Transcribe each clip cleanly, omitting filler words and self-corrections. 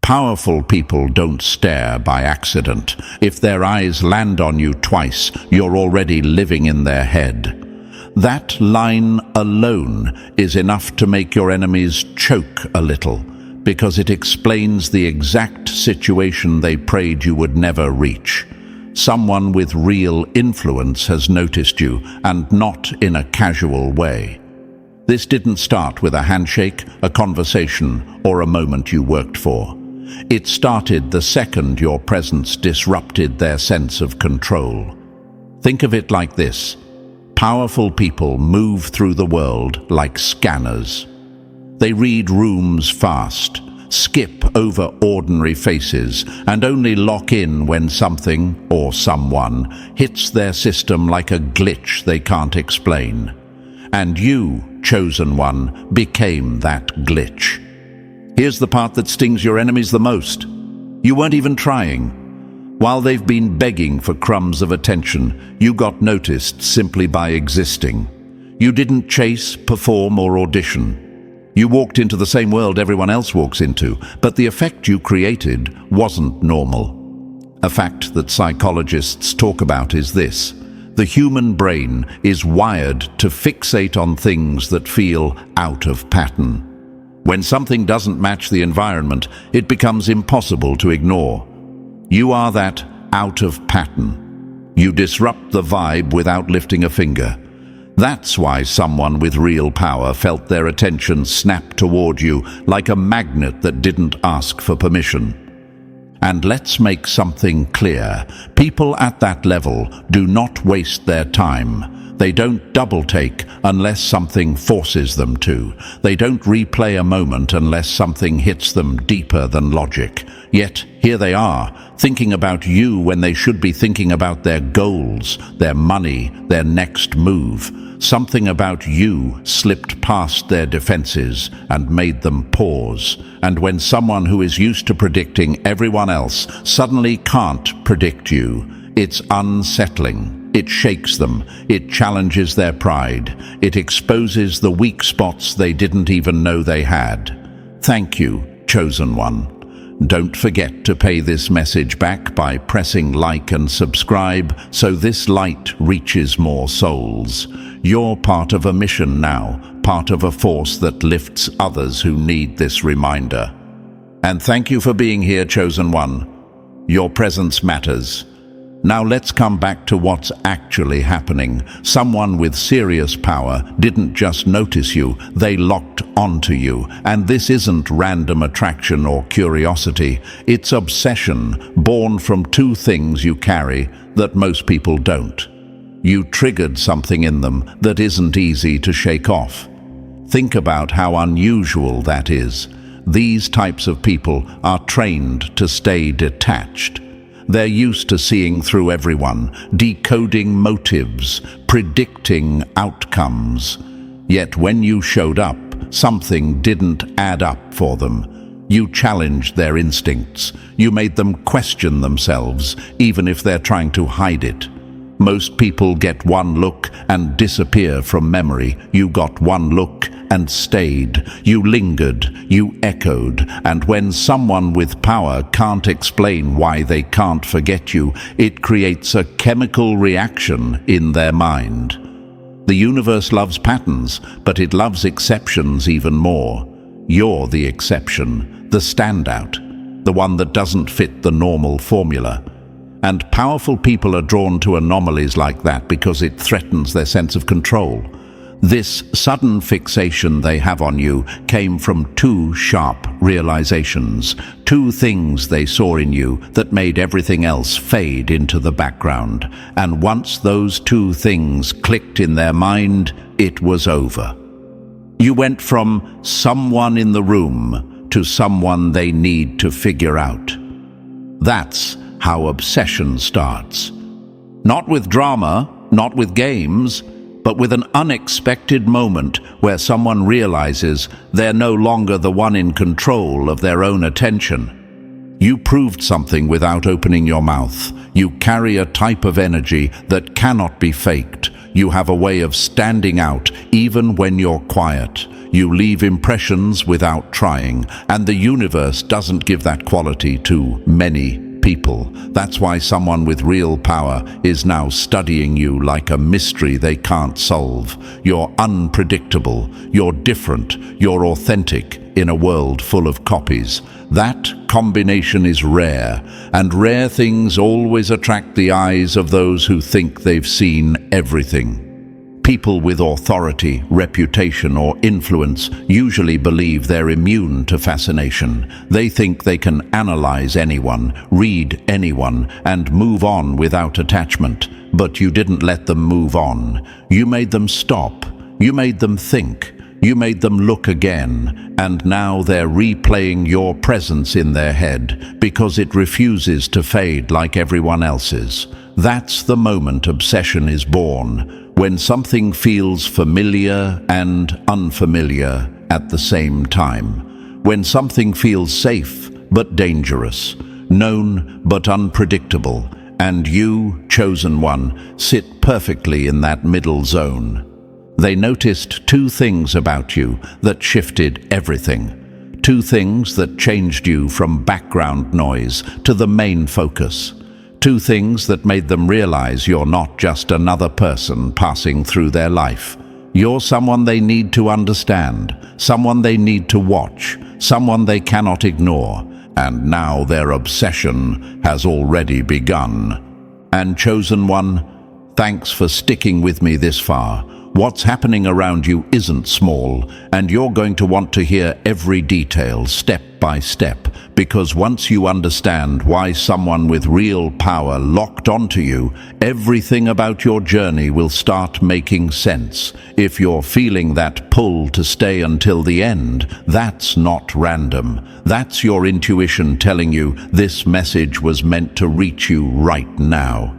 Powerful people don't stare by accident. If their eyes land on you twice, you're already living in their head. That line alone is enough to make your enemies choke a little, because it explains the exact situation they prayed you would never reach. Someone with real influence has noticed you, and not in a casual way. This didn't start with a handshake, a conversation, or a moment you worked for. It started the second your presence disrupted their sense of control. Think of it like this. Powerful people move through the world like scanners. They read rooms fast, skip over ordinary faces, and only lock in when something, or someone, hits their system like a glitch they can't explain. And you, chosen one, became that glitch. Here's the part that stings your enemies the most. You weren't even trying. While they've been begging for crumbs of attention, you got noticed simply by existing. You didn't chase, perform, or audition. You walked into the same world everyone else walks into, but the effect you created wasn't normal. A fact that psychologists talk about is this. The human brain is wired to fixate on things that feel out of pattern. When something doesn't match the environment, it becomes impossible to ignore. You are that out of pattern. You disrupt the vibe without lifting a finger. That's why someone with real power felt their attention snap toward you like a magnet that didn't ask for permission. And let's make something clear. People at that level do not waste their time. They don't double-take unless something forces them to. They don't replay a moment unless something hits them deeper than logic. Yet, here they are, thinking about you when they should be thinking about their goals, their money, their next move. Something about you slipped past their defenses and made them pause. And when someone who is used to predicting everyone else suddenly can't predict you, it's unsettling. It shakes them. It challenges their pride. It exposes the weak spots they didn't even know they had. Thank you, chosen one. Don't forget to pay this message back by pressing like and subscribe so this light reaches more souls. You're part of a mission now, part of a force that lifts others who need this reminder. And thank you for being here, chosen one. Your presence matters. Now let's come back to what's actually happening. Someone with serious power didn't just notice you, they locked onto you. And this isn't random attraction or curiosity. It's obsession, born from two things you carry that most people don't. You triggered something in them that isn't easy to shake off. Think about how unusual that is. These types of people are trained to stay detached. They're used to seeing through everyone, decoding motives, predicting outcomes. Yet when you showed up, something didn't add up for them. You challenged their instincts. You made them question themselves, even if they're trying to hide it. Most people get one look and disappear from memory. You got one look and stayed. You lingered, you echoed, and when someone with power can't explain why they can't forget you, it creates a chemical reaction in their mind. The universe loves patterns, but it loves exceptions even more. You're the exception, the standout, the one that doesn't fit the normal formula. And powerful people are drawn to anomalies like that because it threatens their sense of control. This sudden fixation they have on you came from two sharp realizations, two things they saw in you that made everything else fade into the background. And once those two things clicked in their mind, it was over. You went from someone in the room to someone they need to figure out. That's how obsession starts. Not with drama, not with games, but with an unexpected moment where someone realizes they're no longer the one in control of their own attention. You proved something without opening your mouth. You carry a type of energy that cannot be faked. You have a way of standing out even when you're quiet. You leave impressions without trying, and the universe doesn't give that quality to many people. That's why someone with real power is now studying you like a mystery they can't solve. You're unpredictable, you're different, you're authentic in a world full of copies. That combination is rare, and rare things always attract the eyes of those who think they've seen everything. People with authority, reputation, or influence usually believe they're immune to fascination. They think they can analyze anyone, read anyone, and move on without attachment. But you didn't let them move on. You made them stop. You made them think. You made them look again, and now they're replaying your presence in their head because it refuses to fade like everyone else's. That's the moment obsession is born, when something feels familiar and unfamiliar at the same time. When something feels safe but dangerous, known but unpredictable, and you, chosen one, sit perfectly in that middle zone. They noticed two things about you that shifted everything. Two things that changed you from background noise to the main focus. Two things that made them realize you're not just another person passing through their life. You're someone they need to understand, someone they need to watch, someone they cannot ignore. And now their obsession has already begun. And chosen one, thanks for sticking with me this far. What's happening around you isn't small, and you're going to want to hear every detail, step by step, because once you understand why someone with real power locked onto you, everything about your journey will start making sense. If you're feeling that pull to stay until the end, that's not random. That's your intuition telling you this message was meant to reach you right now.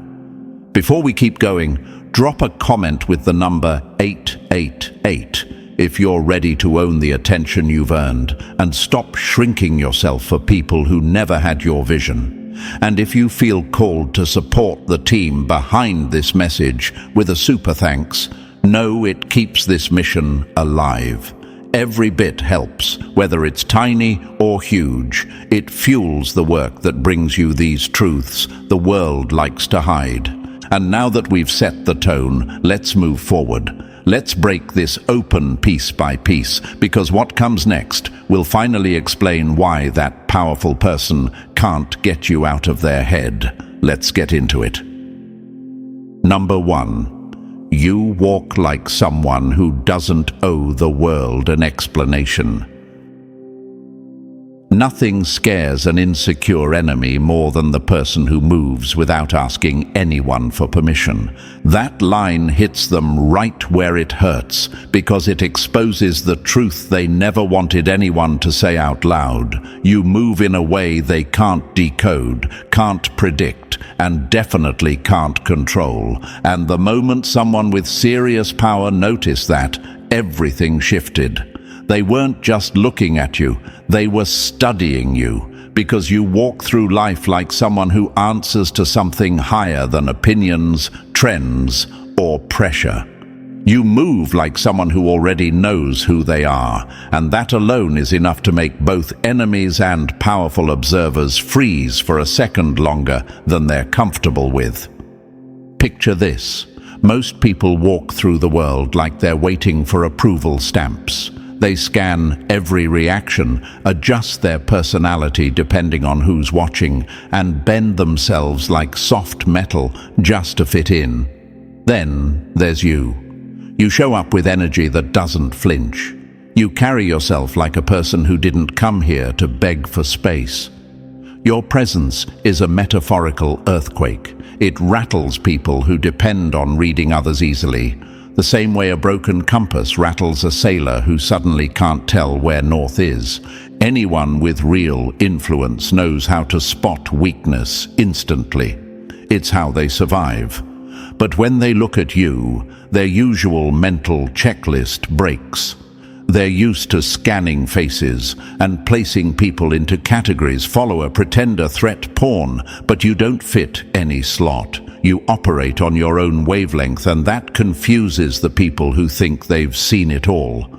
Before we keep going, drop a comment with the number 888 if you're ready to own the attention you've earned and stop shrinking yourself for people who never had your vision. And if you feel called to support the team behind this message with a super thanks, know it keeps this mission alive. Every bit helps, whether it's tiny or huge. It fuels the work that brings you these truths the world likes to hide. And now that we've set the tone, let's move forward. Let's break this open piece by piece, because what comes next will finally explain why that powerful person can't get you out of their head. Let's get into it. Number 1. You walk like someone who doesn't owe the world an explanation. Nothing scares an insecure enemy more than the person who moves without asking anyone for permission. That line hits them right where it hurts, because it exposes the truth they never wanted anyone to say out loud. You move in a way they can't decode, can't predict, and definitely can't control. And the moment someone with serious power noticed that, everything shifted. They weren't just looking at you, they were studying you, because you walk through life like someone who answers to something higher than opinions, trends, or pressure. You move like someone who already knows who they are, and that alone is enough to make both enemies and powerful observers freeze for a second longer than they're comfortable with. Picture this. Most people walk through the world like they're waiting for approval stamps. They scan every reaction, adjust their personality depending on who's watching, and bend themselves like soft metal just to fit in. Then there's you. You show up with energy that doesn't flinch. You carry yourself like a person who didn't come here to beg for space. Your presence is a metaphorical earthquake. It rattles people who depend on reading others easily. The same way a broken compass rattles a sailor who suddenly can't tell where north is. Anyone with real influence knows how to spot weakness instantly. It's how they survive. But when they look at you, their usual mental checklist breaks. They're used to scanning faces and placing people into categories: follower, pretender, threat, pawn, but you don't fit any slot. You operate on your own wavelength, and that confuses the people who think they've seen it all.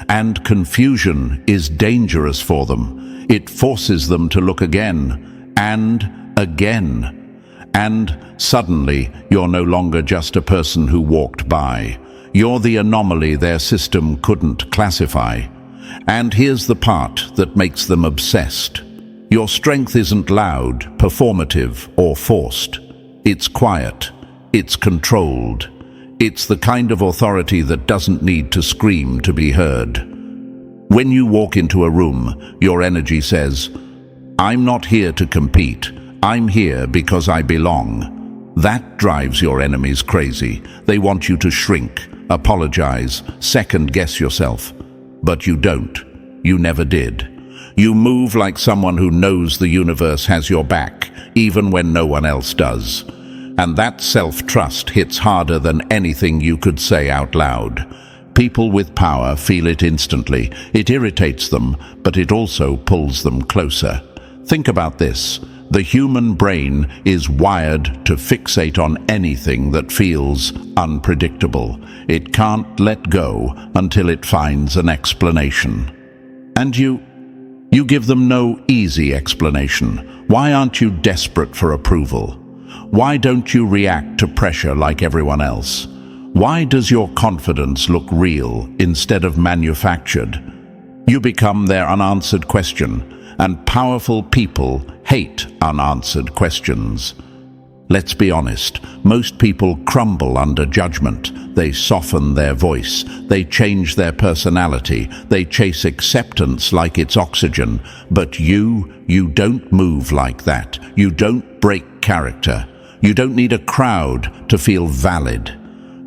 And confusion is dangerous for them. It forces them to look again and again. And suddenly, you're no longer just a person who walked by. You're the anomaly their system couldn't classify. And here's the part that makes them obsessed. Your strength isn't loud, performative, or forced. It's quiet. It's controlled. It's the kind of authority that doesn't need to scream to be heard. When you walk into a room, your energy says, "I'm not here to compete. I'm here because I belong." That drives your enemies crazy. They want you to shrink, apologize, second-guess yourself. But you don't. You never did. You move like someone who knows the universe has your back, even when no one else does. And that self-trust hits harder than anything you could say out loud. People with power feel it instantly. It irritates them, but it also pulls them closer. Think about this. The human brain is wired to fixate on anything that feels unpredictable. It can't let go until it finds an explanation. And you give them no easy explanation. Why aren't you desperate for approval? Why don't you react to pressure like everyone else? Why does your confidence look real instead of manufactured? You become their unanswered question, and powerful people hate unanswered questions. Let's be honest, most people crumble under judgment. They soften their voice, they change their personality, they chase acceptance like it's oxygen. But you don't move like that. You don't break character. You don't need a crowd to feel valid.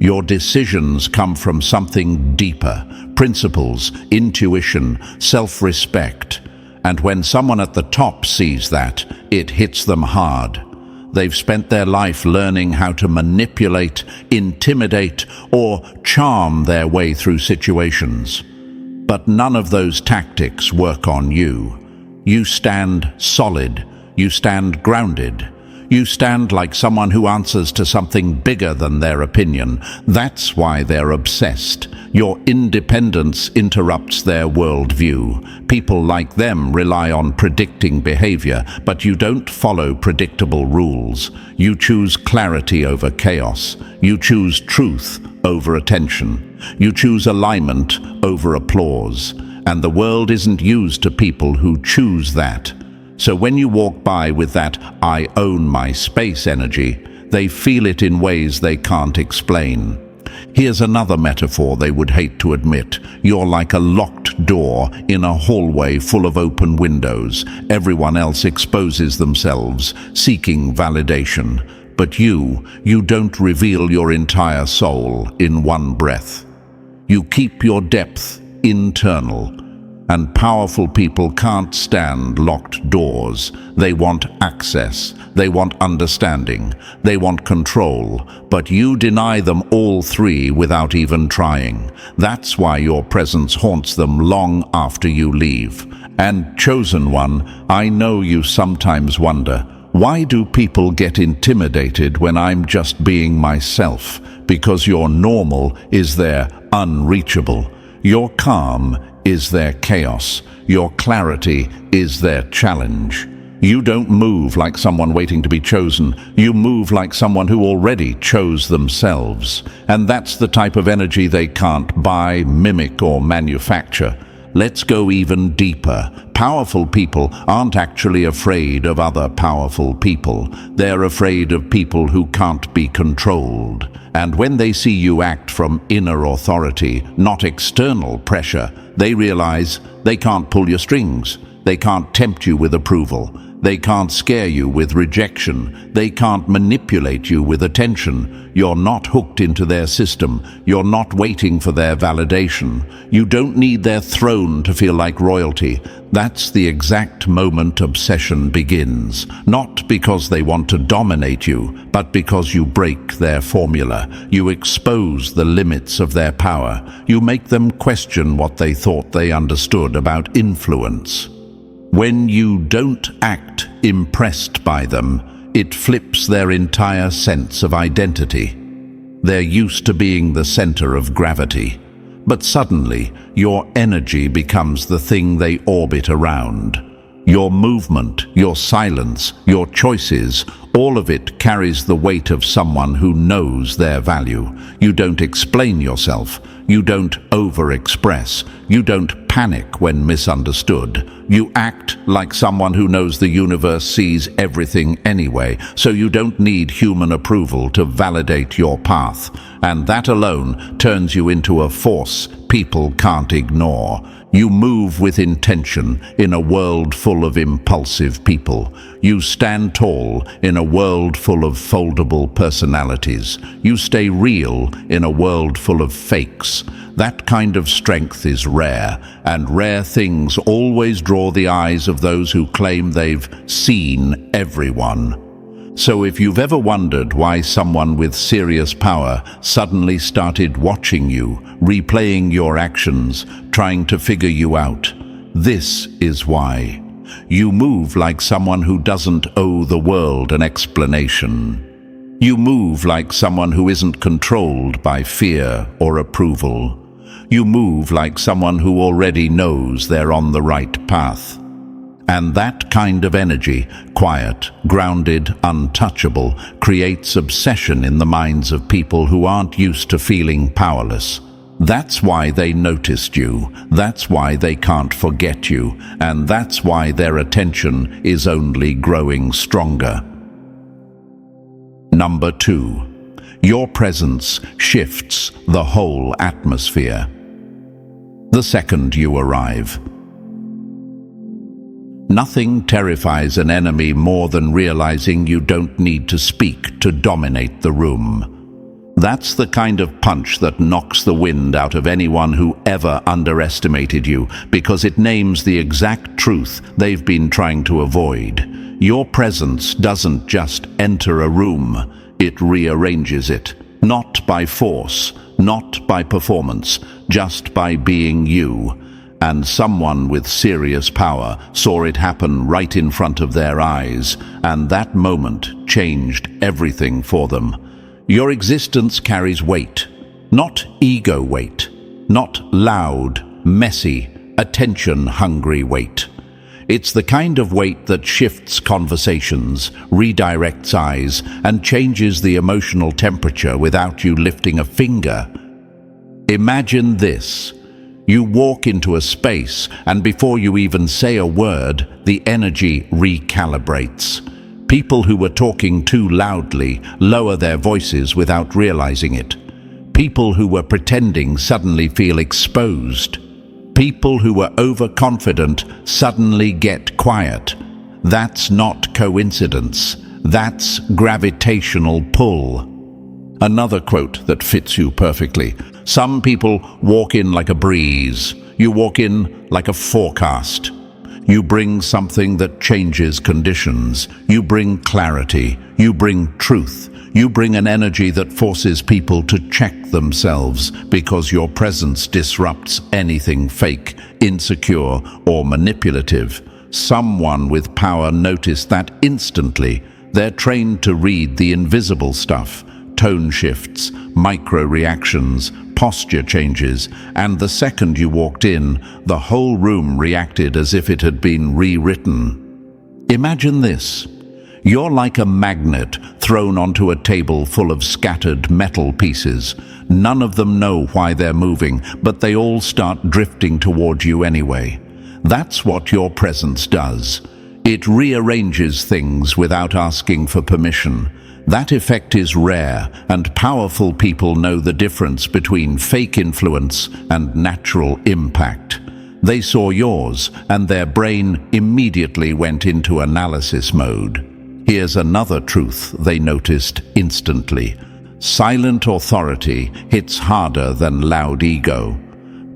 Your decisions come from something deeper: principles, intuition, self-respect. And when someone at the top sees that, it hits them hard. They've spent their life learning how to manipulate, intimidate, or charm their way through situations. But none of those tactics work on you. You stand solid. You stand grounded. You stand like someone who answers to something bigger than their opinion. That's why they're obsessed. Your independence interrupts their worldview. People like them rely on predicting behavior, but you don't follow predictable rules. You choose clarity over chaos. You choose truth over attention. You choose alignment over applause. And the world isn't used to people who choose that. So when you walk by with that "I own my space" energy, they feel it in ways they can't explain. Here's another metaphor they would hate to admit. You're like a locked door in a hallway full of open windows. Everyone else exposes themselves, seeking validation. But you don't reveal your entire soul in one breath. You keep your depth internal. And powerful people can't stand locked doors. They want access. They want understanding. They want control. But you deny them all three without even trying. That's why your presence haunts them long after you leave. And chosen one, I know you sometimes wonder, why do people get intimidated when I'm just being myself? Because your normal is their unreachable. Your calm is their chaos. Your clarity is their challenge. You don't move like someone waiting to be chosen. You move like someone who already chose themselves. And that's the type of energy they can't buy, mimic, or manufacture. Let's go even deeper. Powerful people aren't actually afraid of other powerful people. They're afraid of people who can't be controlled. And when they see you act from inner authority, not external pressure, they realize they can't pull your strings. They can't tempt you with approval. They can't scare you with rejection. They can't manipulate you with attention. You're not hooked into their system. You're not waiting for their validation. You don't need their throne to feel like royalty. That's the exact moment obsession begins. Not because they want to dominate you, but because you break their formula. You expose the limits of their power. You make them question what they thought they understood about influence. When you don't act impressed by them, it flips their entire sense of identity. They're used to being the center of gravity. but suddenly your energy becomes the thing they orbit around. Your movement, your silence, your choices, all of it carries the weight of someone who knows their value. You don't explain yourself. You don't over-express. You don't panic when misunderstood. You act like someone who knows the universe sees everything anyway, so you don't need human approval to validate your path. And that alone turns you into a force people can't ignore. You move with intention in a world full of impulsive people. You stand tall in a world full of foldable personalities. You stay real in a world full of fakes. That kind of strength is rare, and rare things always draw the eyes of those who claim they've seen everyone. So if you've ever wondered why someone with serious power suddenly started watching you, replaying your actions, trying to figure you out, this is why. You move like someone who doesn't owe the world an explanation. You move like someone who isn't controlled by fear or approval. You move like someone who already knows they're on the right path. And that kind of energy, quiet, grounded, untouchable, creates obsession in the minds of people who aren't used to feeling powerless. That's why they noticed you, that's why they can't forget you, and that's why their attention is only growing stronger. Number 2. Your presence shifts the whole atmosphere. The second you arrive. Nothing terrifies an enemy more than realizing you don't need to speak to dominate the room. That's the kind of punch that knocks the wind out of anyone who ever underestimated you, because it names the exact truth they've been trying to avoid. Your presence doesn't just enter a room, it rearranges it. Not by force, not by performance, just by being you. And someone with serious power saw it happen right in front of their eyes, and that moment changed everything for them. Your existence carries weight, not ego weight, not loud, messy, attention-hungry weight. It's the kind of weight that shifts conversations, redirects eyes, and changes the emotional temperature without you lifting a finger. Imagine this. You walk into a space, and before you even say a word, the energy recalibrates. People who were talking too loudly lower their voices without realizing it. People who were pretending suddenly feel exposed. People who were overconfident suddenly get quiet. That's not coincidence. That's gravitational pull. Another quote that fits you perfectly. Some people walk in like a breeze. You walk in like a forecast. You bring something that changes conditions. You bring clarity. You bring truth. You bring an energy that forces people to check themselves, because your presence disrupts anything fake, insecure, or manipulative. Someone with power noticed that instantly. They're trained to read the invisible stuff. Tone shifts, micro-reactions, posture changes, and the second you walked in, the whole room reacted as if it had been rewritten. Imagine this. You're like a magnet thrown onto a table full of scattered metal pieces. None of them know why they're moving, but they all start drifting toward you anyway. That's what your presence does. It rearranges things without asking for permission. That effect is rare, and powerful people know the difference between fake influence and natural impact. They saw yours, and their brain immediately went into analysis mode. Here's another truth they noticed instantly. Silent authority hits harder than loud ego.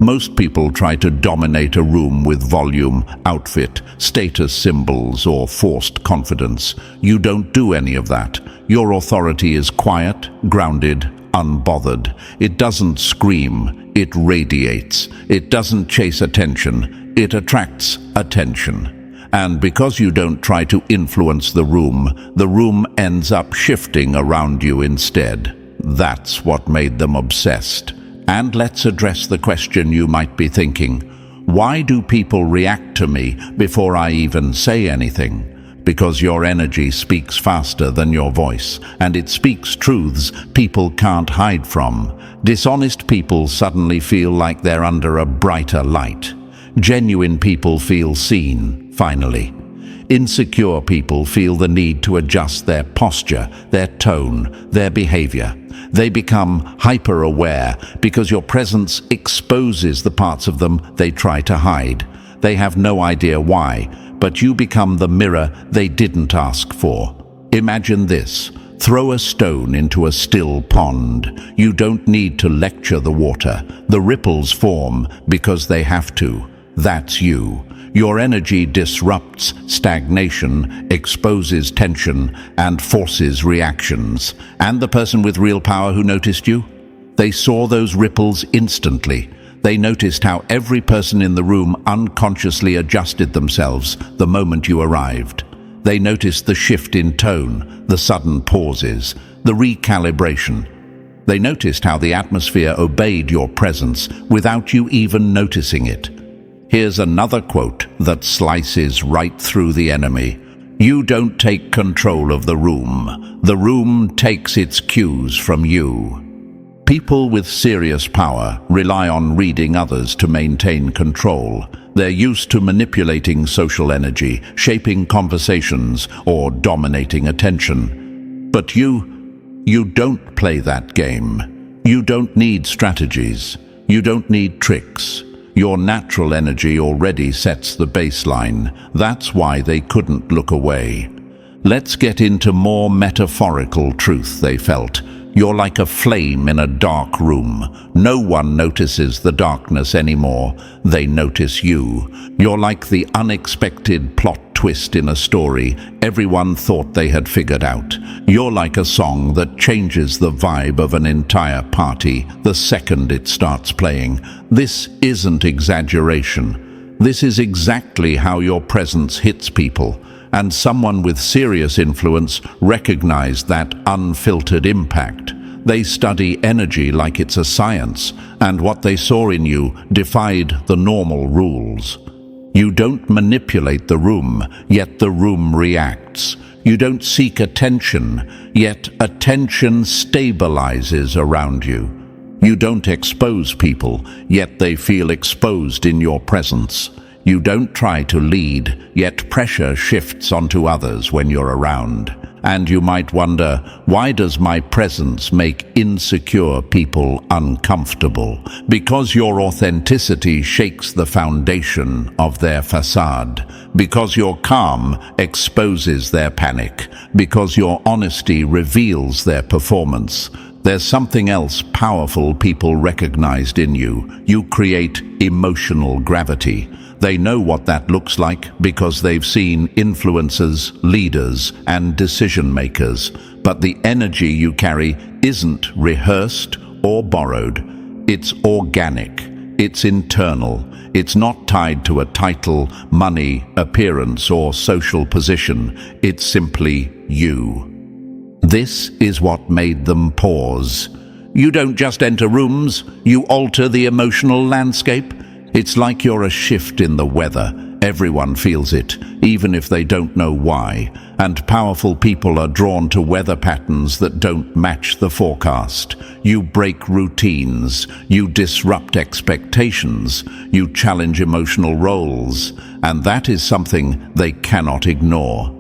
Most people try to dominate a room with volume, outfit, status symbols, or forced confidence. You don't do any of that. Your authority is quiet, grounded, unbothered. It doesn't scream, it radiates. It doesn't chase attention, it attracts attention. And because you don't try to influence the room ends up shifting around you instead. That's what made them obsessed. And let's address the question you might be thinking. Why do people react to me before I even say anything? Because your energy speaks faster than your voice, and it speaks truths people can't hide from. Dishonest people suddenly feel like they're under a brighter light. Genuine people feel seen, finally. Insecure people feel the need to adjust their posture, their tone, their behavior. They become hyper-aware because your presence exposes the parts of them they try to hide. They have no idea why, but you become the mirror they didn't ask for. Imagine this. Throw a stone into a still pond. You don't need to lecture the water. The ripples form because they have to. That's you. Your energy disrupts stagnation, exposes tension, and forces reactions. And the person with real power who noticed you? They saw those ripples instantly. They noticed how every person in the room unconsciously adjusted themselves the moment you arrived. They noticed the shift in tone, the sudden pauses, the recalibration. They noticed how the atmosphere obeyed your presence without you even noticing it. Here's another quote that slices right through the enemy. You don't take control of the room takes its cues from you. People with serious power rely on reading others to maintain control. They're used to manipulating social energy, shaping conversations, or dominating attention. But you don't play that game. You don't need strategies. You don't need tricks. Your natural energy already sets the baseline. That's why they couldn't look away. Let's get into more metaphorical truth they felt. You're like a flame in a dark room. No one notices the darkness anymore. They notice you. You're like the unexpected plot twist in a story everyone thought they had figured out. You're like a song that changes the vibe of an entire party the second it starts playing. This isn't exaggeration. This is exactly how your presence hits people. And someone with serious influence recognized that unfiltered impact. They study energy like it's a science, and what they saw in you defied the normal rules. You don't manipulate the room, yet the room reacts. You don't seek attention, yet attention stabilizes around you. You don't expose people, yet they feel exposed in your presence. You don't try to lead, yet pressure shifts onto others when you're around. And you might wonder, why does my presence make insecure people uncomfortable? Because your authenticity shakes the foundation of their facade. Because your calm exposes their panic. Because your honesty reveals their performance. There's something else powerful people recognized in you. You create emotional gravity. They know what that looks like because they've seen influencers, leaders, and decision-makers. But the energy you carry isn't rehearsed or borrowed. It's organic. It's internal. It's not tied to a title, money, appearance, or social position. It's simply you. This is what made them pause. You don't just enter rooms, you alter the emotional landscape. It's like you're a shift in the weather. Everyone feels it, even if they don't know why. And powerful people are drawn to weather patterns that don't match the forecast. You break routines. You disrupt expectations. You challenge emotional roles. And that is something they cannot ignore.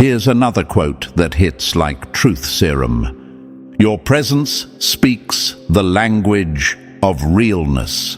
Here's another quote that hits like truth serum. Your presence speaks the language of realness.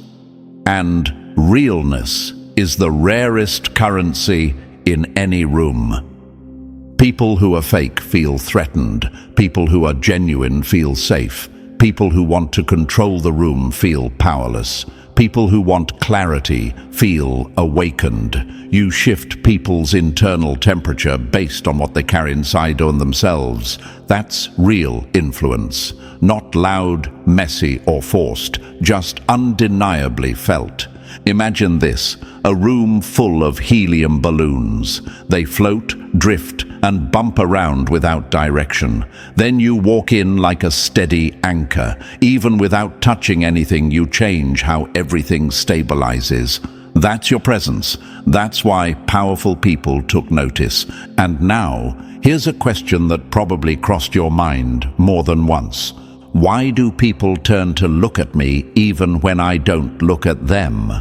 And realness is the rarest currency in any room. People who are fake feel threatened. People who are genuine feel safe. People who want to control the room feel powerless. People who want clarity feel awakened. You shift people's internal temperature based on what they carry inside on themselves. That's real influence. Not loud, messy, or forced, just undeniably felt. Imagine this, a room full of helium balloons. They float, drift, and bump around without direction. Then you walk in like a steady anchor. Even without touching anything, you change how everything stabilizes. That's your presence. That's why powerful people took notice. And now, here's a question that probably crossed your mind more than once. Why do people turn to look at me even when I don't look at them?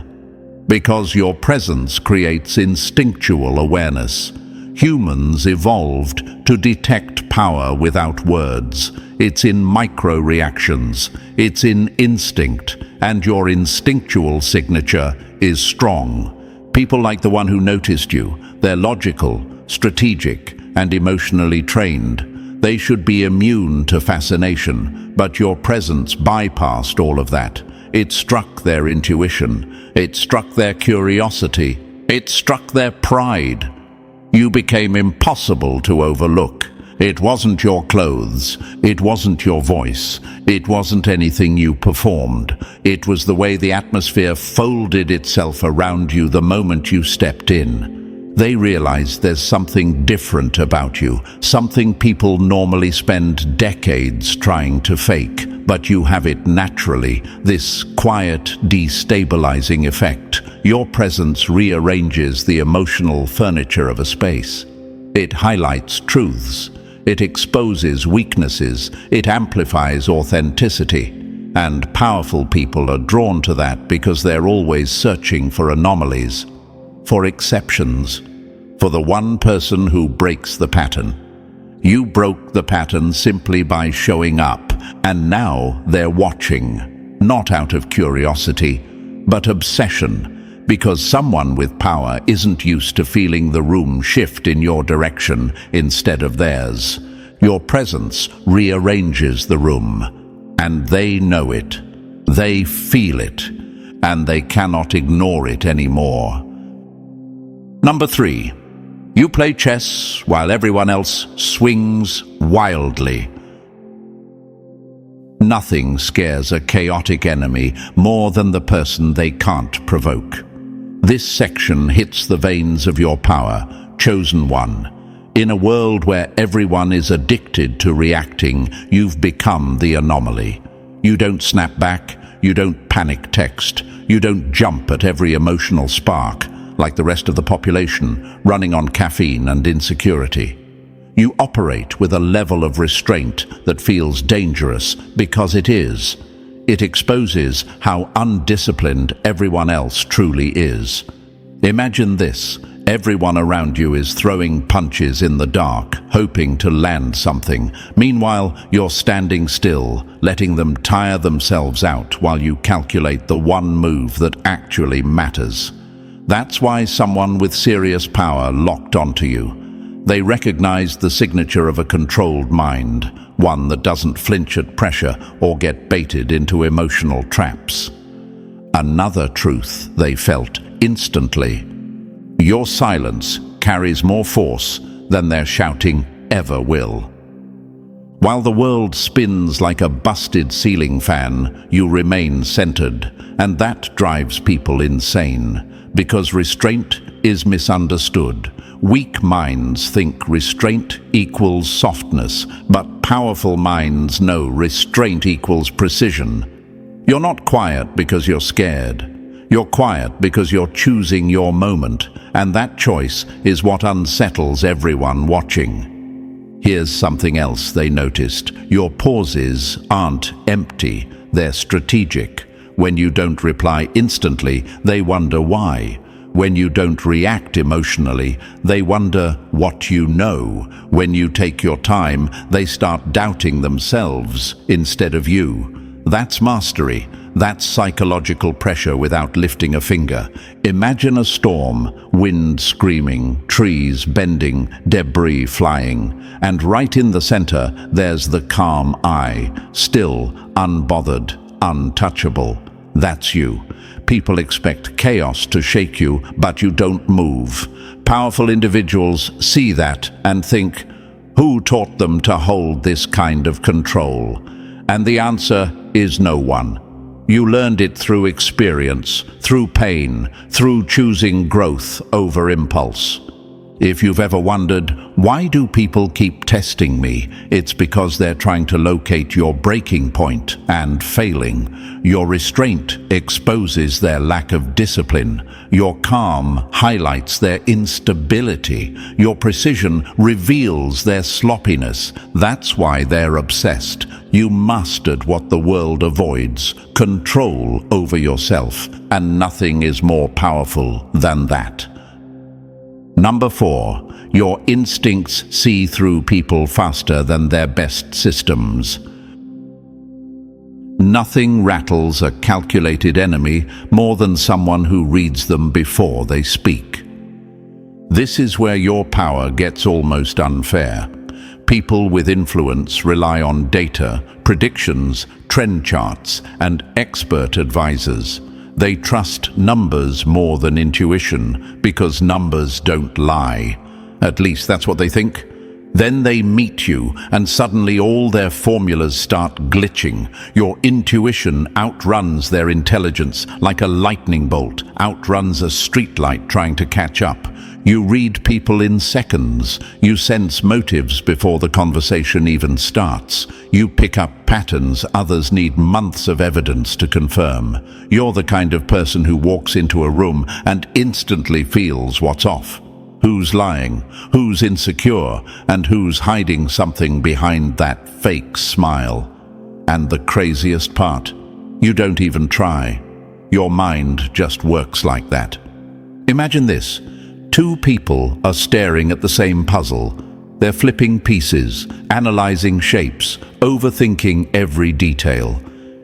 Because your presence creates instinctual awareness. Humans evolved to detect power without words. It's in micro-reactions. It's in instinct. And your instinctual signature is strong. People like the one who noticed you, they're logical, strategic, and emotionally trained. They should be immune to fascination, but your presence bypassed all of that. It struck their intuition. It struck their curiosity. It struck their pride. You became impossible to overlook. It wasn't your clothes. It wasn't your voice. It wasn't anything you performed. It was the way the atmosphere folded itself around you the moment you stepped in. They realized there's something different about you, something people normally spend decades trying to fake, but you have it naturally, this quiet, destabilizing effect. Your presence rearranges the emotional furniture of a space. It highlights truths. It exposes weaknesses. It amplifies authenticity. And powerful people are drawn to that because they're always searching for anomalies, for exceptions, for the one person who breaks the pattern. You broke the pattern simply by showing up, and now they're watching, not out of curiosity, but obsession, because someone with power isn't used to feeling the room shift in your direction instead of theirs. Your presence rearranges the room, and they know it. They feel it, and they cannot ignore it anymore. Number 3. You play chess while everyone else swings wildly. Nothing scares a chaotic enemy more than the person they can't provoke. This section hits the veins of your power, chosen one. In a world where everyone is addicted to reacting, you've become the anomaly. You don't snap back, you don't panic text, you don't jump at every emotional spark, like the rest of the population, running on caffeine and insecurity. You operate with a level of restraint that feels dangerous because it is. It exposes how undisciplined everyone else truly is. Imagine this. Everyone around you is throwing punches in the dark, hoping to land something. Meanwhile, you're standing still, letting them tire themselves out while you calculate the one move that actually matters. That's why someone with serious power locked onto you. They recognized the signature of a controlled mind, one that doesn't flinch at pressure or get baited into emotional traps. Another truth they felt instantly. Your silence carries more force than their shouting ever will. While the world spins like a busted ceiling fan, you remain centered, and that drives people insane, because restraint is misunderstood. Weak minds think restraint equals softness, but powerful minds know restraint equals precision. You're not quiet because you're scared. You're quiet because you're choosing your moment, and that choice is what unsettles everyone watching. Here's something else they noticed. Your pauses aren't empty, they're strategic. When you don't reply instantly, they wonder why. When you don't react emotionally, they wonder what you know. When you take your time, they start doubting themselves instead of you. That's mastery. That's psychological pressure without lifting a finger. Imagine a storm, wind screaming, trees bending, debris flying. And right in the center, there's the calm eye, still, unbothered, untouchable. That's you. People expect chaos to shake you, but you don't move. Powerful individuals see that and think, who taught them to hold this kind of control? And the answer is no one. You learned it through experience, through pain, through choosing growth over impulse. If you've ever wondered, why do people keep testing me? It's because they're trying to locate your breaking point and failing. Your restraint exposes their lack of discipline. Your calm highlights their instability. Your precision reveals their sloppiness. That's why they're obsessed. You mastered what the world avoids, control over yourself, and nothing is more powerful than that. Number 4, your instincts see through people faster than their best systems. Nothing rattles a calculated enemy more than someone who reads them before they speak. This is where your power gets almost unfair. People with influence rely on data, predictions, trend charts, and expert advisors. They trust numbers more than intuition because numbers don't lie. At least that's what they think. Then they meet you, and suddenly all their formulas start glitching. Your intuition outruns their intelligence like a lightning bolt outruns a streetlight trying to catch up. You read people in seconds. You sense motives before the conversation even starts. You pick up patterns others need months of evidence to confirm. You're the kind of person who walks into a room and instantly feels what's off. Who's lying, who's insecure, and who's hiding something behind that fake smile. And the craziest part, you don't even try. Your mind just works like that. Imagine this. 2 people are staring at the same puzzle. They're flipping pieces, analyzing shapes, overthinking every detail.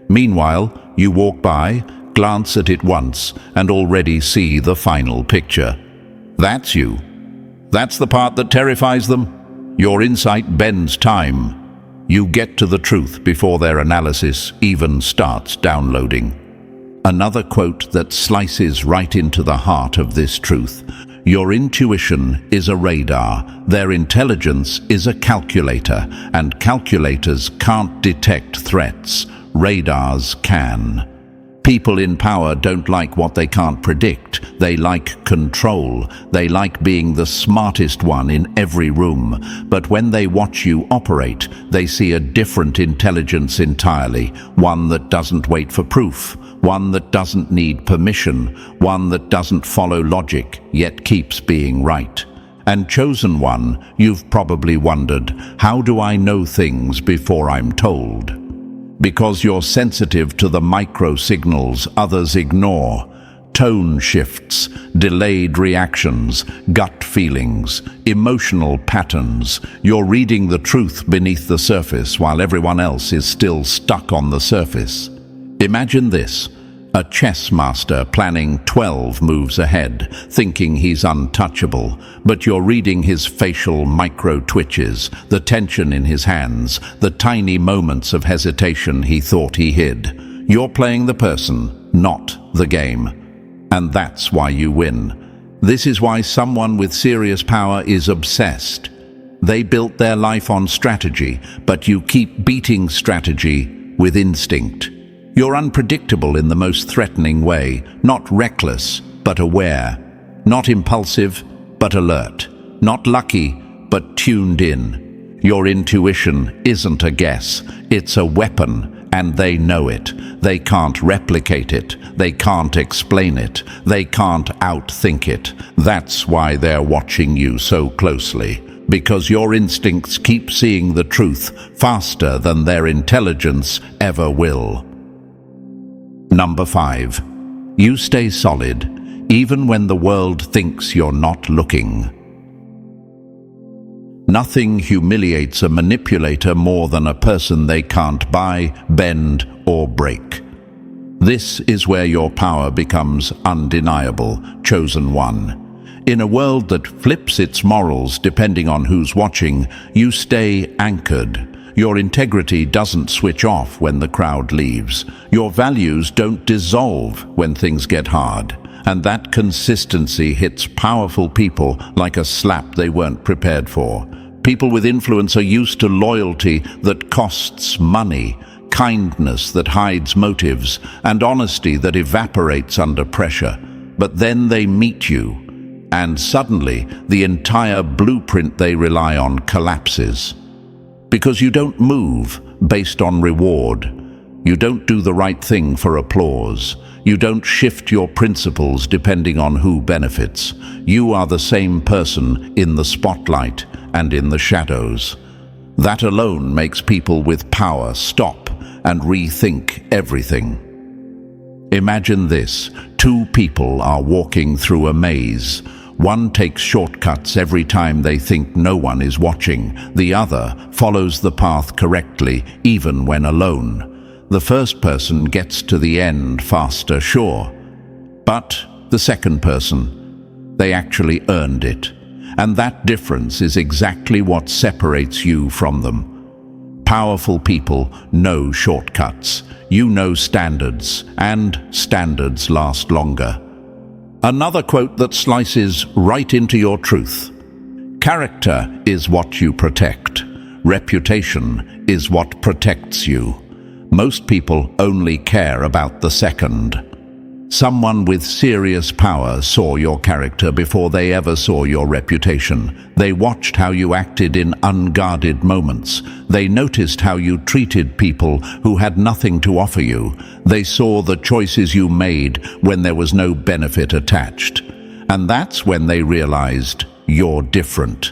Meanwhile, you walk by, glance at it once, and already see the final picture. That's you. That's the part that terrifies them. Your insight bends time. You get to the truth before their analysis even starts downloading. Another quote that slices right into the heart of this truth. Your intuition is a radar, their intelligence is a calculator, and calculators can't detect threats. Radars can. People in power don't like what they can't predict. They like control. They like being the smartest one in every room. But when they watch you operate, they see a different intelligence entirely, one that doesn't wait for proof, one that doesn't need permission, one that doesn't follow logic, yet keeps being right. And chosen one, you've probably wondered, how do I know things before I'm told? Because you're sensitive to the micro signals others ignore. Tone shifts, delayed reactions, gut feelings, emotional patterns. You're reading the truth beneath the surface while everyone else is still stuck on the surface. Imagine this. A chess master planning 12 moves ahead, thinking he's untouchable, but you're reading his facial micro-twitches, the tension in his hands, the tiny moments of hesitation he thought he hid. You're playing the person, not the game. And that's why you win. This is why someone with serious power is obsessed. They built their life on strategy, but you keep beating strategy with instinct. You're unpredictable in the most threatening way, not reckless, but aware, not impulsive, but alert, not lucky, but tuned in. Your intuition isn't a guess, it's a weapon, and they know it. They can't replicate it, they can't explain it, they can't outthink it. That's why they're watching you so closely. Because your instincts keep seeing the truth faster than their intelligence ever will. Number 5. You stay solid, even when the world thinks you're not looking. Nothing humiliates a manipulator more than a person they can't buy, bend, or break. This is where your power becomes undeniable, chosen one. In a world that flips its morals depending on who's watching, you stay anchored. Your integrity doesn't switch off when the crowd leaves. Your values don't dissolve when things get hard. And that consistency hits powerful people like a slap they weren't prepared for. People with influence are used to loyalty that costs money, kindness that hides motives, and honesty that evaporates under pressure. But then they meet you. And suddenly, the entire blueprint they rely on collapses. Because you don't move based on reward. You don't do the right thing for applause. You don't shift your principles depending on who benefits. You are the same person in the spotlight and in the shadows. That alone makes people with power stop and rethink everything. Imagine this. Two people are walking through a maze. One takes shortcuts every time they think no one is watching. The other follows the path correctly, even when alone. The first person gets to the end faster, sure. But the second person, they actually earned it. And that difference is exactly what separates you from them. Powerful people know shortcuts. You know standards, and standards last longer. Another quote that slices right into your truth. Character is what you protect. Reputation is what protects you. Most people only care about the second. Someone with serious power saw your character before they ever saw your reputation. They watched how you acted in unguarded moments. They noticed how you treated people who had nothing to offer you. They saw the choices you made when there was no benefit attached. And that's when they realized you're different.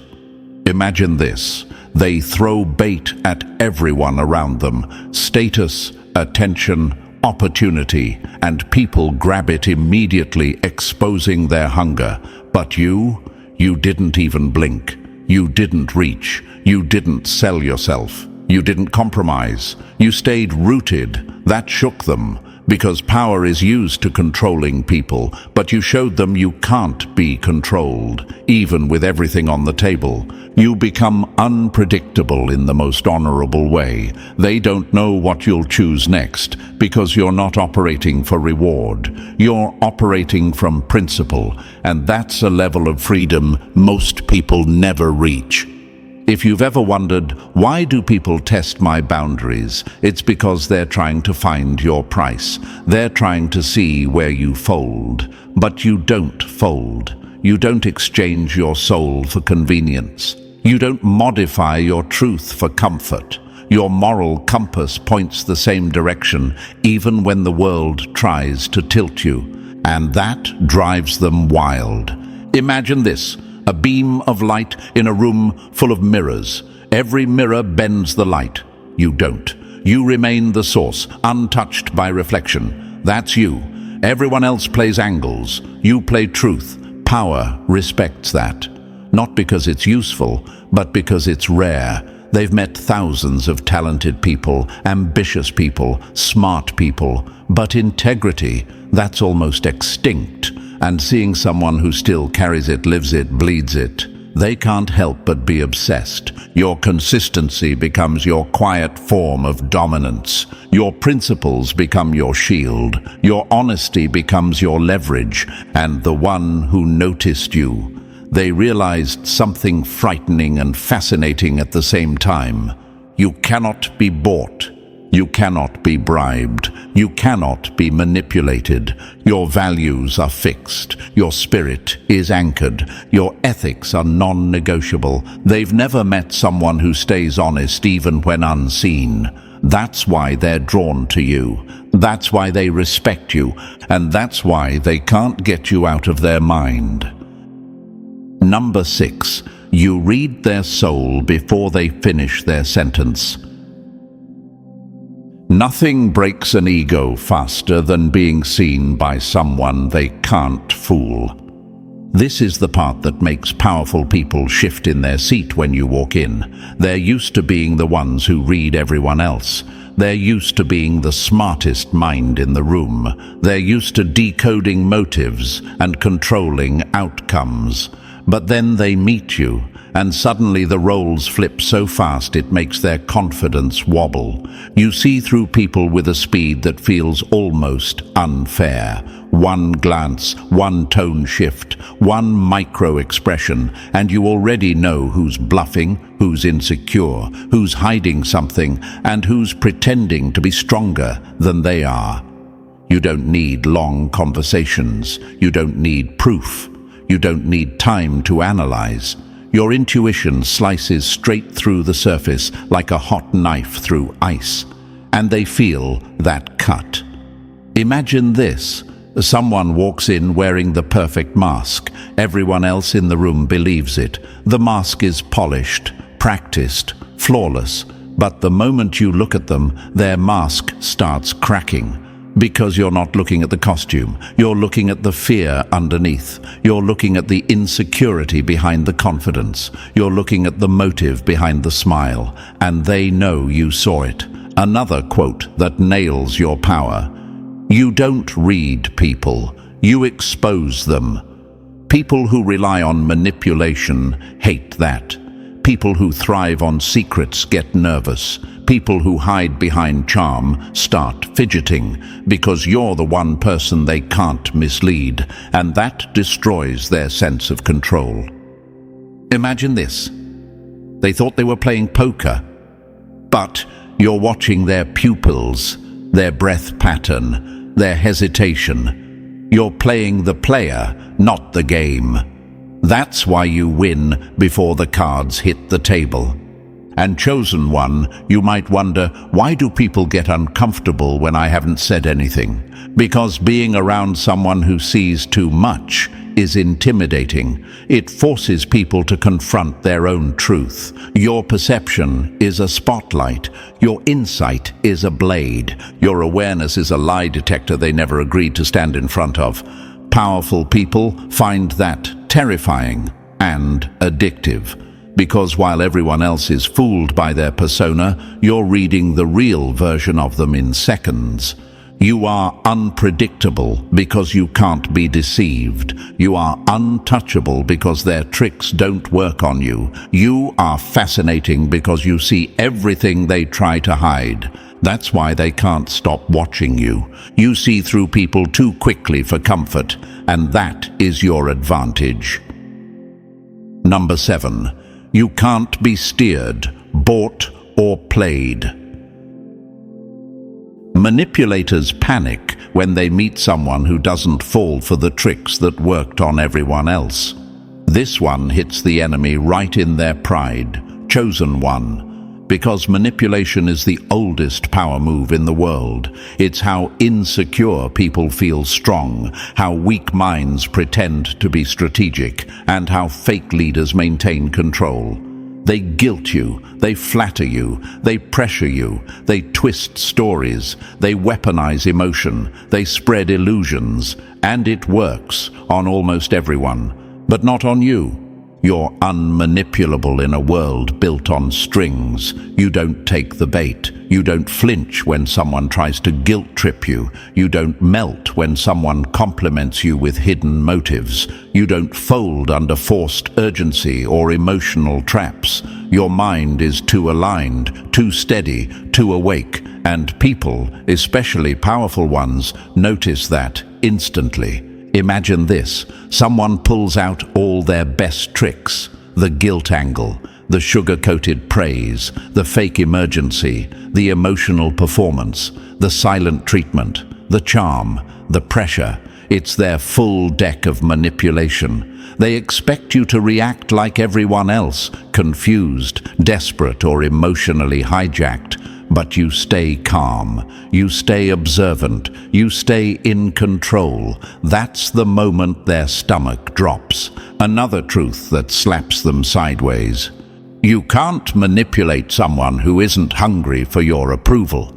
Imagine this. They throw bait at everyone around them. Status, attention, opportunity, and people grab it immediately, exposing their hunger. But you didn't even blink. You didn't reach. You didn't sell yourself. You didn't compromise. You stayed rooted. That shook them, because power is used to controlling people, but you showed them you can't be controlled, even with everything on the table. You become unpredictable in the most honorable way. They don't know what you'll choose next, because you're not operating for reward. You're operating from principle, and that's a level of freedom most people never reach. If you've ever wondered, why do people test my boundaries? It's because they're trying to find your price. They're trying to see where you fold. But you don't fold. You don't exchange your soul for convenience. You don't modify your truth for comfort. Your moral compass points the same direction, even when the world tries to tilt you. And that drives them wild. Imagine this. A beam of light in a room full of mirrors. Every mirror bends the light. You don't. You remain the source, untouched by reflection. That's you. Everyone else plays angles. You play truth. Power respects that. Not because it's useful, but because it's rare. They've met thousands of talented people, ambitious people, smart people, but integrity, that's almost extinct. And seeing someone who still carries it, lives it, bleeds it, they can't help but be obsessed. Your consistency becomes your quiet form of dominance. Your principles become your shield. Your honesty becomes your leverage. And the one who noticed you, they realized something frightening and fascinating at the same time. You cannot be bought. You cannot be bribed. You cannot be manipulated. Your values are fixed. Your spirit is anchored. Your ethics are non-negotiable. They've never met someone who stays honest even when unseen. That's why they're drawn to you. That's why they respect you. And that's why they can't get you out of their mind. Number 6. You read their soul before they finish their sentence. Nothing breaks an ego faster than being seen by someone they can't fool. This is the part that makes powerful people shift in their seat when you walk in. They're used to being the ones who read everyone else. They're used to being the smartest mind in the room. They're used to decoding motives and controlling outcomes. But then they meet you, and suddenly the roles flip so fast it makes their confidence wobble. You see through people with a speed that feels almost unfair. One glance, one tone shift, one micro-expression, and you already know who's bluffing, who's insecure, who's hiding something, and who's pretending to be stronger than they are. You don't need long conversations. You don't need proof. You don't need time to analyze. Your intuition slices straight through the surface like a hot knife through ice, and they feel that cut. Imagine this. Someone walks in wearing the perfect mask. Everyone else in the room believes it. The mask is polished, practiced, flawless. But the moment you look at them, their mask starts cracking. Because you're not looking at the costume. You're looking at the fear underneath. You're looking at the insecurity behind the confidence. You're looking at the motive behind the smile. And they know you saw it. Another quote that nails your power. You don't read people, you expose them. People who rely on manipulation hate that. People who thrive on secrets get nervous. People who hide behind charm start fidgeting because you're the one person they can't mislead, and that destroys their sense of control. Imagine this. They thought they were playing poker, but you're watching their pupils, their breath pattern, their hesitation. You're playing the player, not the game. That's why you win before the cards hit the table. And chosen one, you might wonder, why do people get uncomfortable when I haven't said anything? Because being around someone who sees too much is intimidating. It forces people to confront their own truth. Your perception is a spotlight. Your insight is a blade. Your awareness is a lie detector they never agreed to stand in front of. Powerful people find that terrifying and addictive. Because while everyone else is fooled by their persona, you're reading the real version of them in seconds. You are unpredictable because you can't be deceived. You are untouchable because their tricks don't work on you. You are fascinating because you see everything they try to hide. That's why they can't stop watching you. You see through people too quickly for comfort, and that is your advantage. Number 7. You can't be steered, bought, or played. Manipulators panic when they meet someone who doesn't fall for the tricks that worked on everyone else. This one hits the enemy right in their pride, chosen one. Because manipulation is the oldest power move in the world. It's how insecure people feel strong, how weak minds pretend to be strategic, and how fake leaders maintain control. They guilt you, they flatter you, they pressure you, they twist stories, they weaponize emotion, they spread illusions, and it works on almost everyone, but not on you. You're unmanipulable in a world built on strings. You don't take the bait. You don't flinch when someone tries to guilt trip you. You don't melt when someone compliments you with hidden motives. You don't fold under forced urgency or emotional traps. Your mind is too aligned, too steady, too awake, and people, especially powerful ones, notice that instantly. Imagine this. Someone pulls out all their best tricks. The guilt angle, the sugar-coated praise, the fake emergency, the emotional performance, the silent treatment, the charm, the pressure. It's their full deck of manipulation. They expect you to react like everyone else, confused, desperate, or emotionally hijacked. But you stay calm, you stay observant, you stay in control. That's the moment their stomach drops. Another truth that slaps them sideways. You can't manipulate someone who isn't hungry for your approval.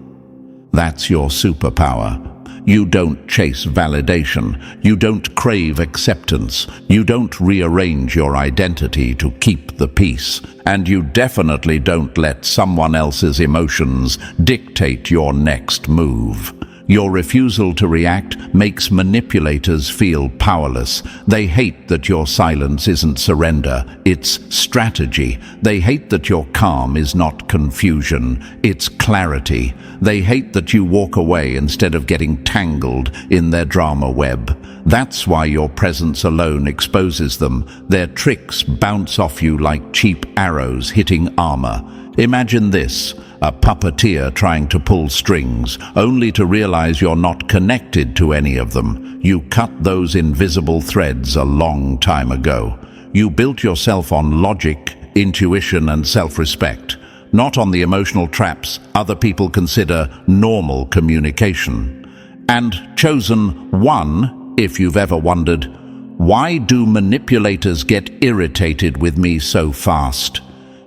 That's your superpower. You don't chase validation. You don't crave acceptance. You don't rearrange your identity to keep the peace. And you definitely don't let someone else's emotions dictate your next move. Your refusal to react makes manipulators feel powerless. They hate that your silence isn't surrender, it's strategy. They hate that your calm is not confusion, it's clarity. They hate that you walk away instead of getting tangled in their drama web. That's why your presence alone exposes them. Their tricks bounce off you like cheap arrows hitting armor. Imagine this. a puppeteer trying to pull strings, only to realize you're not connected to any of them. You cut those invisible threads a long time ago. You built yourself on logic, intuition, and self-respect, not on the emotional traps other people consider normal communication. And chosen one, if you've ever wondered, why do manipulators get irritated with me so fast?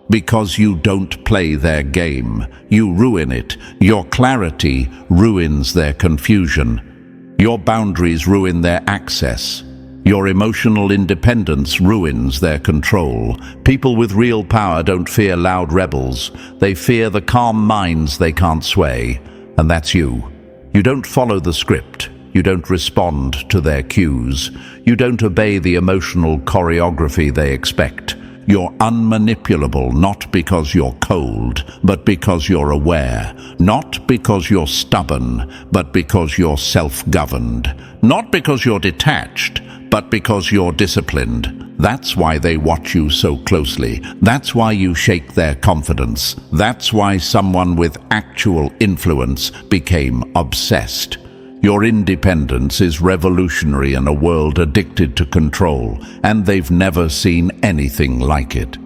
Because you don't play their game. You ruin it. Your clarity ruins their confusion. Your boundaries ruin their access. Your emotional independence ruins their control. People with real power don't fear loud rebels. They fear the calm minds they can't sway. And that's you. You don't follow the script. You don't respond to their cues. You don't obey the emotional choreography they expect. You're unmanipulable, not because you're cold, but because you're aware. Not because you're stubborn, but because you're self-governed. Not because you're detached, but because you're disciplined. That's why they watch you so closely. That's why you shake their confidence. That's why someone with actual influence became obsessed. Your independence is revolutionary in a world addicted to control, and they've never seen anything like it.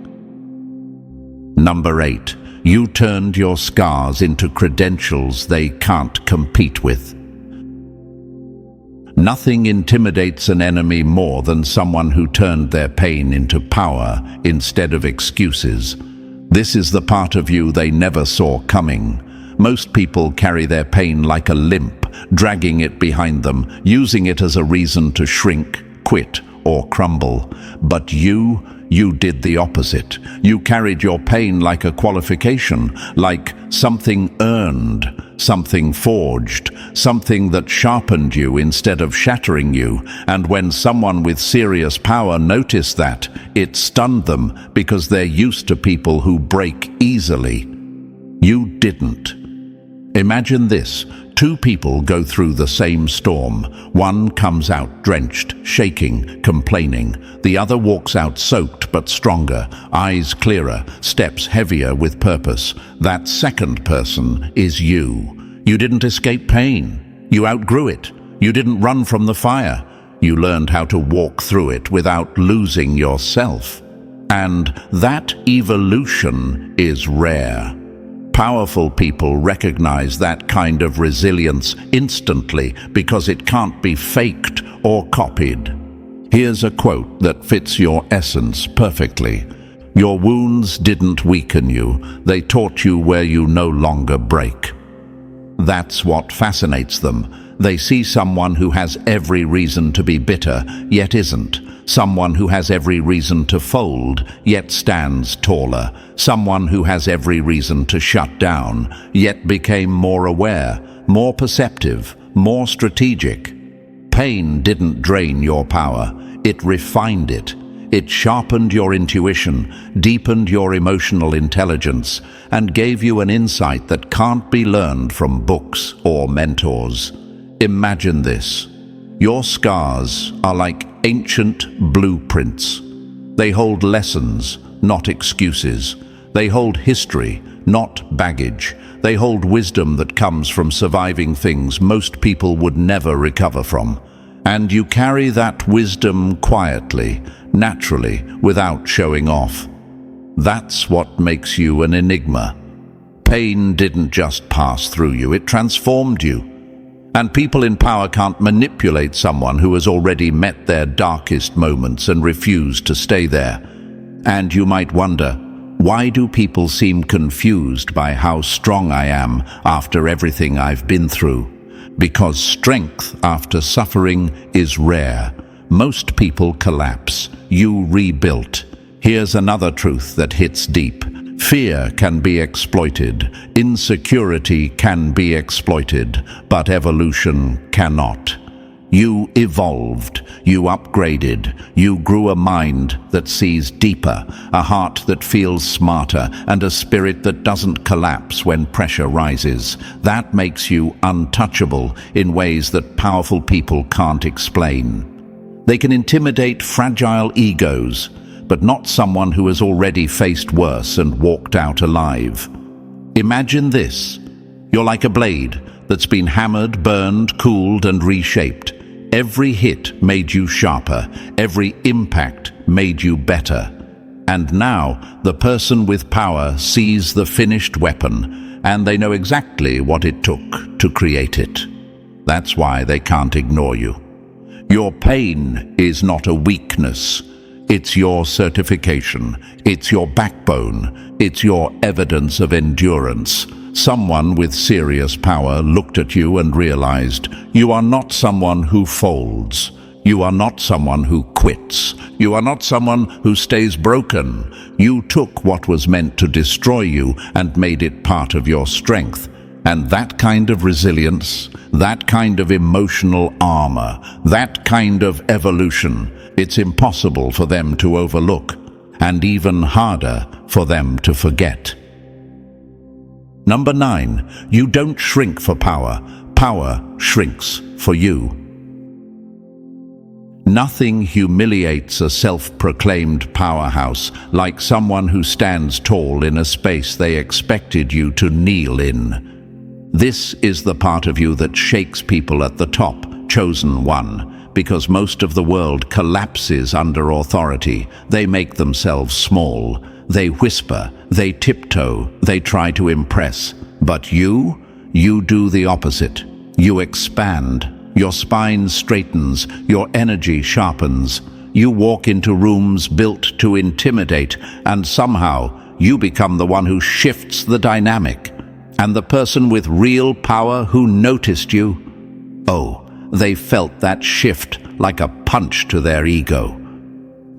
Number 8. You turned your scars into credentials they can't compete with. Nothing intimidates an enemy more than someone who turned their pain into power instead of excuses. This is the part of you they never saw coming. Most people carry their pain like a limp, dragging it behind them, using it as a reason to shrink, quit, or crumble. But you did the opposite. You carried your pain like a qualification, like something earned, something forged, something that sharpened you instead of shattering you. And when someone with serious power noticed that, it stunned them because they're used to people who break easily. You didn't. Imagine this. 2 people go through the same storm. One comes out drenched, shaking, complaining. The other walks out soaked but stronger, eyes clearer, steps heavier with purpose. That second person is you. You didn't escape pain. You outgrew it. You didn't run from the fire. You learned how to walk through it without losing yourself. And that evolution is rare. Powerful people recognize that kind of resilience instantly because it can't be faked or copied. Here's a quote that fits your essence perfectly. Your wounds didn't weaken you, they taught you where you no longer break. That's what fascinates them. They see someone who has every reason to be bitter, yet isn't. Someone who has every reason to fold, yet stands taller. Someone who has every reason to shut down, yet became more aware, more perceptive, more strategic. Pain didn't drain your power, it refined it. It sharpened your intuition, deepened your emotional intelligence, and gave you an insight that can't be learned from books or mentors. Imagine this. Your scars are like ancient blueprints. They hold lessons, not excuses. They hold history, not baggage. They hold wisdom that comes from surviving things most people would never recover from. And you carry that wisdom quietly, naturally, without showing off. That's what makes you an enigma. Pain didn't just pass through you, it transformed you. And people in power can't manipulate someone who has already met their darkest moments and refused to stay there. And you might wonder, why do people seem confused by how strong I am after everything I've been through? Because strength after suffering is rare. Most people collapse. You rebuilt. Here's another truth that hits deep. Fear can be exploited, insecurity can be exploited, but evolution cannot. You evolved, you upgraded, you grew a mind that sees deeper, a heart that feels smarter, and a spirit that doesn't collapse when pressure rises. That makes you untouchable in ways that powerful people can't explain. They can intimidate fragile egos, but not someone who has already faced worse and walked out alive. Imagine this. You're like a blade that's been hammered, burned, cooled, and reshaped. Every hit made you sharper. Every impact made you better. And now, the person with power sees the finished weapon, and they know exactly what it took to create it. That's why they can't ignore you. Your pain is not a weakness. It's your certification. It's your backbone. It's your evidence of endurance. Someone with serious power looked at you and realized you are not someone who folds. You are not someone who quits. You are not someone who stays broken. You took what was meant to destroy you and made it part of your strength. And that kind of resilience, that kind of emotional armor, that kind of evolution, it's impossible for them to overlook, and even harder for them to forget. Number 9, you don't shrink for power. Power shrinks for you. Nothing humiliates a self-proclaimed powerhouse like someone who stands tall in a space they expected you to kneel in. This is the part of you that shakes people at the top, chosen one, because most of the world collapses under authority. They make themselves small. They whisper, they tiptoe, they try to impress. But you do the opposite. You expand. Your spine straightens, your energy sharpens. You walk into rooms built to intimidate, and somehow you become the one who shifts the dynamic. And the person with real power who noticed you, oh, they felt that shift like a punch to their ego.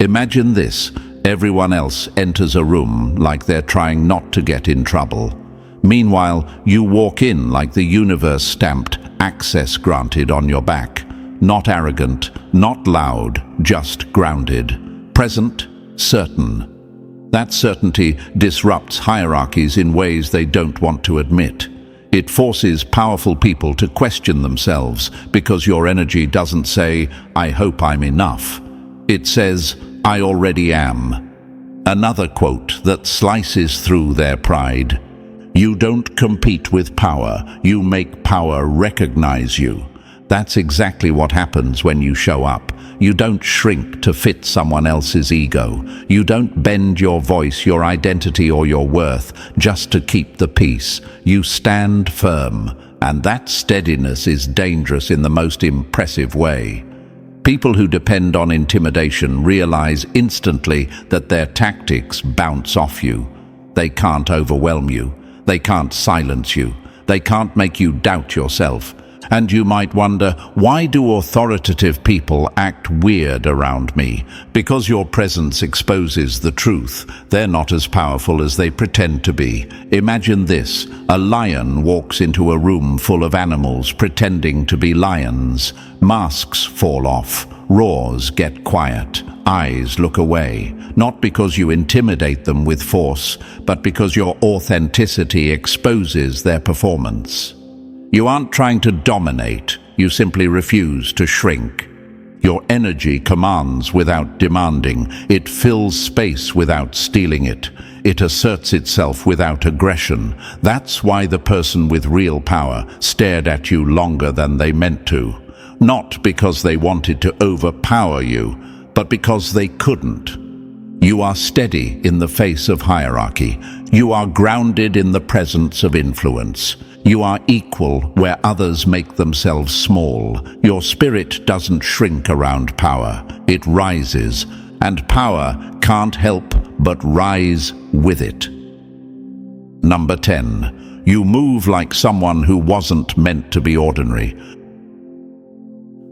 Imagine this. Everyone else enters a room like they're trying not to get in trouble. Meanwhile, you walk in like the universe stamped access granted on your back. Not arrogant, not loud, just grounded. Present, certain. That certainty disrupts hierarchies in ways they don't want to admit. It forces powerful people to question themselves because your energy doesn't say, "I hope I'm enough." It says, "I already am." Another quote that slices through their pride. You don't compete with power, you make power recognize you. That's exactly what happens when you show up. You don't shrink to fit someone else's ego. You don't bend your voice, your identity, or your worth just to keep the peace. You stand firm, and that steadiness is dangerous in the most impressive way. People who depend on intimidation realize instantly that their tactics bounce off you. They can't overwhelm you. They can't silence you. They can't make you doubt yourself. And you might wonder, why do authoritative people act weird around me? Because your presence exposes the truth. They're not as powerful as they pretend to be. Imagine this. A lion walks into a room full of animals pretending to be lions. Masks fall off. Roars get quiet. Eyes look away. Not because you intimidate them with force, but because your authenticity exposes their performance. You aren't trying to dominate, you simply refuse to shrink. Your energy commands without demanding. It fills space without stealing it. It asserts itself without aggression. That's why the person with real power stared at you longer than they meant to. Not because they wanted to overpower you, but because they couldn't. You are steady in the face of hierarchy. You are grounded in the presence of influence. You are equal where others make themselves small. Your spirit doesn't shrink around power. It rises, and power can't help but rise with it. Number 10. You move like someone who wasn't meant to be ordinary.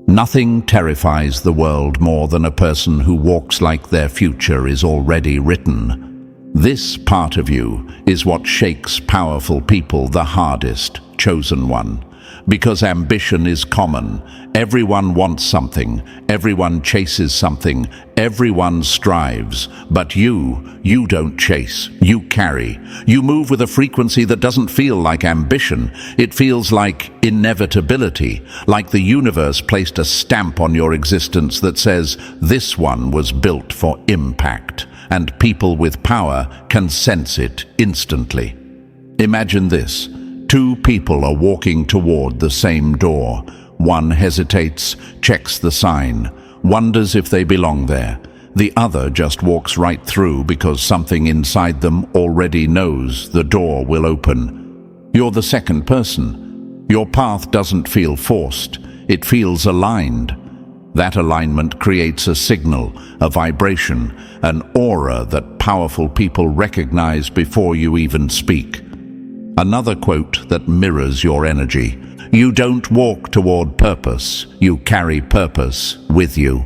Nothing terrifies the world more than a person who walks like their future is already written. This part of you is what shakes powerful people the hardest, chosen one. Because ambition is common. Everyone wants something. Everyone chases something. Everyone strives. But you don't chase. You carry. You move with a frequency that doesn't feel like ambition. It feels like inevitability. Like the universe placed a stamp on your existence that says, this one was built for impact. And people with power can sense it instantly. Imagine this. Two people are walking toward the same door. One hesitates, checks the sign, wonders if they belong there. The other just walks right through because something inside them already knows the door will open. You're the second person. Your path doesn't feel forced. It feels aligned. That alignment creates a signal, a vibration, an aura that powerful people recognize before you even speak. Another quote that mirrors your energy. You don't walk toward purpose, you carry purpose with you.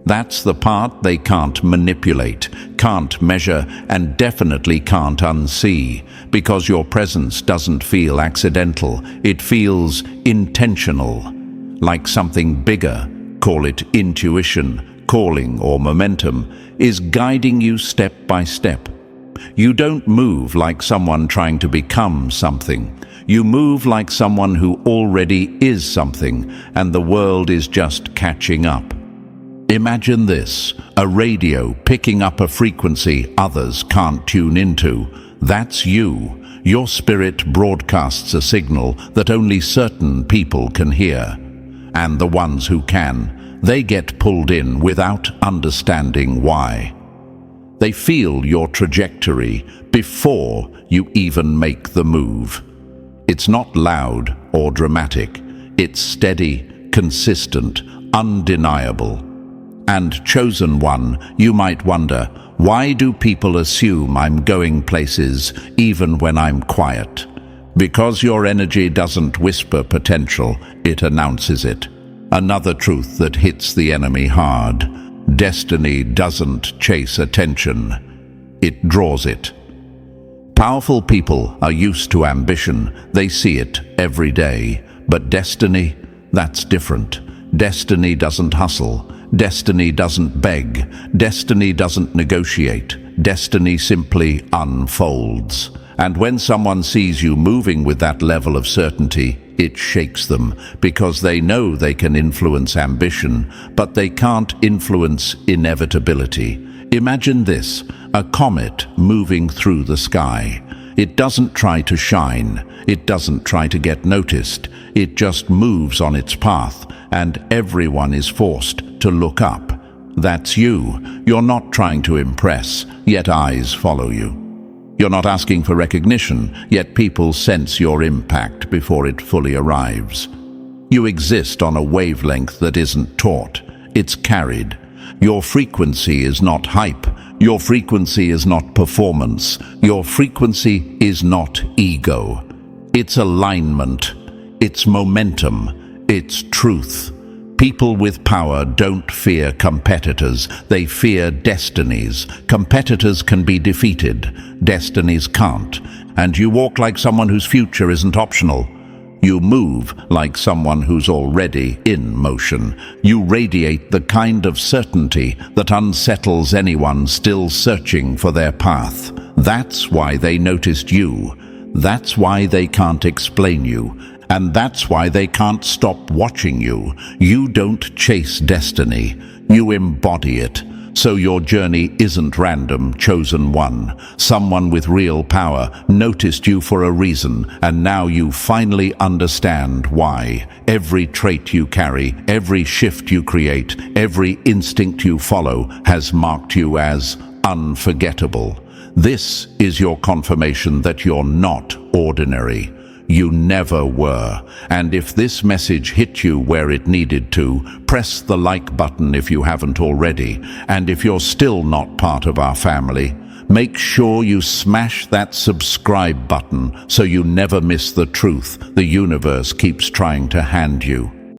That's the part they can't manipulate, can't measure, and definitely can't unsee, because your presence doesn't feel accidental, it feels intentional, like something bigger, call it intuition, calling, or momentum, is guiding you step by step. You don't move like someone trying to become something. You move like someone who already is something, and the world is just catching up. Imagine this, a radio picking up a frequency others can't tune into. That's you. Your spirit broadcasts a signal that only certain people can hear. And the ones who can, they get pulled in without understanding why. They feel your trajectory before you even make the move. It's not loud or dramatic. It's steady, consistent, undeniable. And chosen one, you might wonder, why do people assume I'm going places even when I'm quiet? Because your energy doesn't whisper potential, it announces it. Another truth that hits the enemy hard. Destiny doesn't chase attention, it draws it. Powerful people are used to ambition, they see it every day. But destiny, that's different. Destiny doesn't hustle. Destiny doesn't beg. Destiny doesn't negotiate. Destiny simply unfolds. And when someone sees you moving with that level of certainty, it shakes them, because they know they can influence ambition, but they can't influence inevitability. Imagine this, a comet moving through the sky. It doesn't try to shine. It doesn't try to get noticed. It just moves on its path, and everyone is forced to look up. That's you. You're not trying to impress, yet eyes follow you. You're not asking for recognition, yet people sense your impact before it fully arrives. You exist on a wavelength that isn't taught, it's carried. Your frequency is not hype. Your frequency is not performance. Your frequency is not ego. It's alignment. It's momentum. It's truth. People with power don't fear competitors, they fear destinies. Competitors can be defeated, destinies can't. And you walk like someone whose future isn't optional. You move like someone who's already in motion. You radiate the kind of certainty that unsettles anyone still searching for their path. That's why they noticed you. That's why they can't explain you. And that's why they can't stop watching you. You don't chase destiny, you embody it. So your journey isn't random, chosen one. Someone with real power noticed you for a reason, and now you finally understand why. Every trait you carry, every shift you create, every instinct you follow has marked you as unforgettable. This is your confirmation that you're not ordinary. You never were. And if this message hit you where it needed to, press the like button if you haven't already. And if you're still not part of our family, make sure you smash that subscribe button so you never miss the truth the universe keeps trying to hand you.